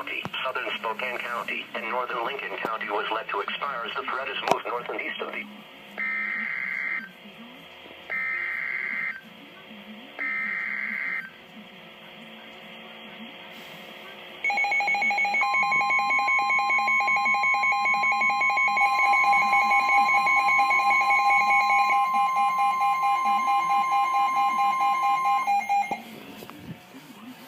County, southern Spokane County, and northern Lincoln County was let to expire as the threat is moved north and east of the...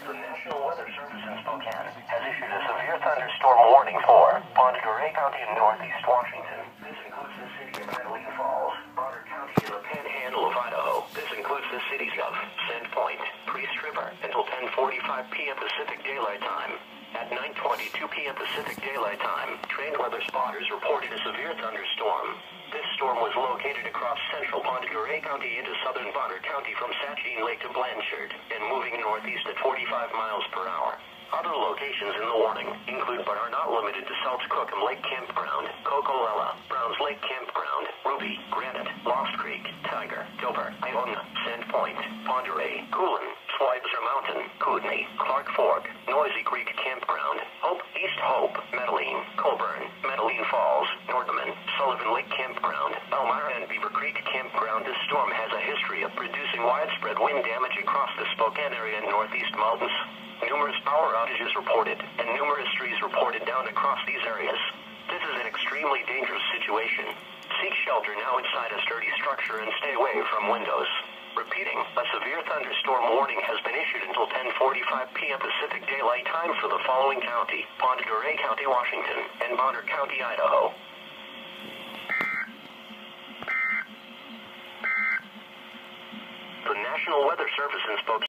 The National Weather Service in Spokane has issued a severe thunderstorm warning for Thunderstorm County in northeast Washington. This includes the city of Medellin Falls, Bonner County in the panhandle of Idaho. This includes the cities of Sandpoint, Priest River, until 10:45 p.m. Pacific Daylight Time. At 9:22 p.m. Pacific Daylight Time, trained weather spotters reported a severe thunderstorm. This storm was located across central Thunderstorm County into southern Bonner County from Satchine Lake to Blanchard, and moving northeast at 45 miles per hour. Other locations in the warning include but are not limited to South Crookham Lake Campground, Cocolella, Browns Lake Campground, Ruby, Granite, Lost Creek, Tiger, Dover, Iona, Sandpoint, Ponderay, Coolin, Schweitzer Mountain, Kootenai, Clark Fork, Noisy Creek Campground, Hope, East Hope, Medellin, Colburn, Medellin Falls, Northman, Sullivan Lake Campground, Elmira and Beaver Creek Campground. This storm has a history of producing widespread wind damage across the Spokane area and northeast mountains. Numerous power outages reported, and numerous trees reported down across these areas. This is an extremely dangerous situation. Seek shelter now inside a sturdy structure and stay away from windows. Repeating, a severe thunderstorm warning has been issued until 10:45 p.m. Pacific Daylight Time for the following county: Thunderstorm County, Washington, and Bonner County, Idaho. The National Weather Service in Spokane